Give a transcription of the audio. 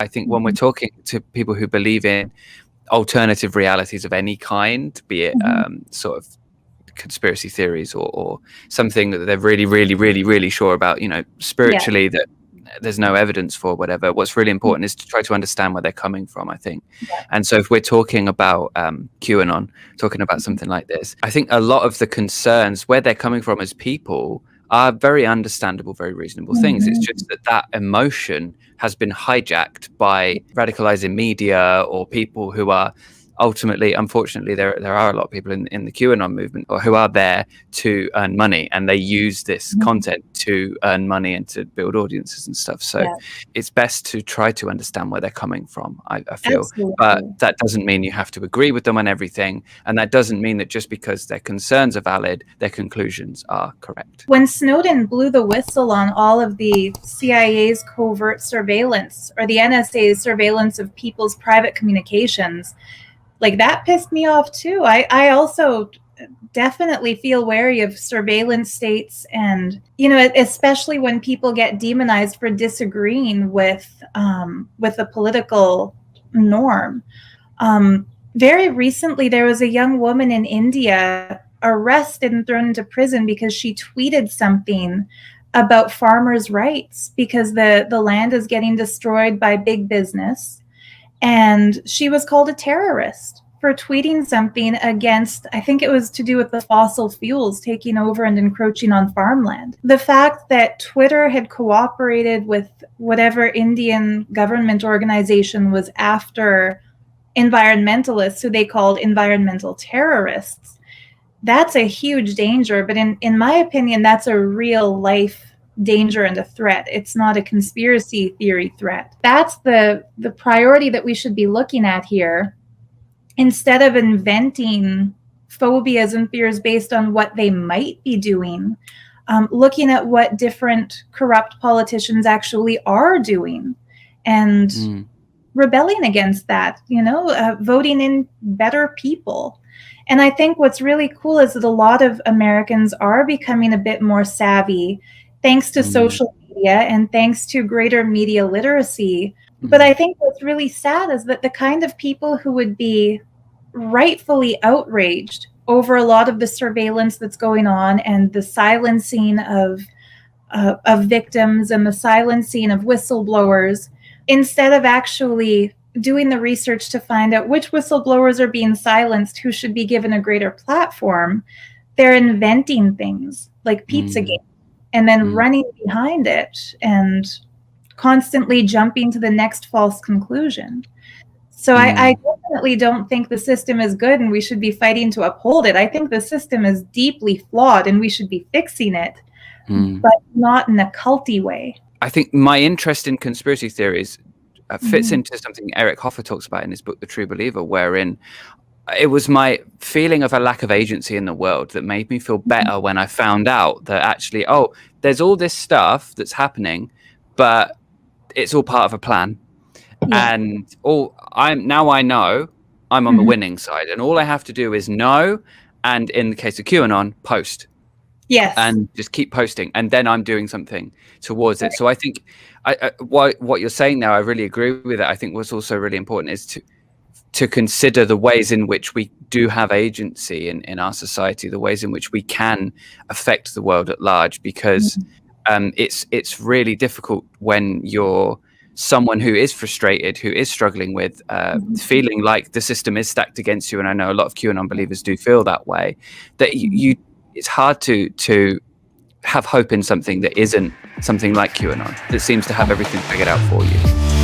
I think when we're talking to people who believe in alternative realities of any kind, be it sort of conspiracy theories or something that they're really, really, really, really sure about, spiritually, that there's no evidence for, whatever, what's really important is to try to understand where they're coming from, I think. And so if we're talking about QAnon, talking about something like this, I think a lot of the concerns, where they're coming from as people, are very understandable, very reasonable things. It's just that emotion has been hijacked by radicalizing media or people who are ultimately, unfortunately, there are a lot of people in the QAnon movement or who are there to earn money, and they use this content to earn money and to build audiences and stuff. So it's best to try to understand where they're coming from, I feel. Absolutely. But that doesn't mean you have to agree with them on everything. And that doesn't mean that just because their concerns are valid, their conclusions are correct. When Snowden blew the whistle on all of the CIA's covert surveillance or the NSA's surveillance of people's private communications, like, that pissed me off too. I also definitely feel wary of surveillance states, and especially when people get demonized for disagreeing with the political norm. Very recently, there was a young woman in India arrested and thrown into prison because she tweeted something about farmers' rights because the land is getting destroyed by big business. And she was called a terrorist for tweeting something against, I think it was to do with the fossil fuels taking over and encroaching on farmland. The fact that Twitter had cooperated with whatever Indian government organization was after environmentalists, who they called environmental terrorists, that's a huge danger. But in my opinion, that's a real life danger and a threat. It's not a conspiracy theory threat. That's the priority that we should be looking at here, instead of inventing phobias and fears based on what they might be doing. Looking at what different corrupt politicians actually are doing and rebelling against that, voting in better people. And I think what's really cool is that a lot of Americans are becoming a bit more savvy thanks to social media and thanks to greater media literacy. But I think what's really sad is that the kind of people who would be rightfully outraged over a lot of the surveillance that's going on and the silencing of victims and the silencing of whistleblowers, instead of actually doing the research to find out which whistleblowers are being silenced, who should be given a greater platform, they're inventing things like Pizzagate. And then running behind it and constantly jumping to the next false conclusion. So I definitely don't think the system is good and we should be fighting to uphold it. I think the system is deeply flawed and we should be fixing it, but not in a culty way. I think my interest in conspiracy theories fits into something Eric Hoffer talks about in his book, The True Believer, wherein it was my feeling of a lack of agency in the world that made me feel better when I found out that actually, there's all this stuff that's happening, but it's all part of a plan. And I know I'm on the winning side, and all I have to do is know, and in the case of QAnon, post. Yes. And just keep posting, and then I'm doing something towards it. So I think what you're saying now, I really agree with it. I think what's also really important is to consider the ways in which we do have agency in our society, the ways in which we can affect the world at large, because it's really difficult when you're someone who is frustrated, who is struggling with feeling like the system is stacked against you. And I know a lot of QAnon believers do feel that way, that it's hard to have hope in something that isn't something like QAnon, that seems to have everything figured out for you.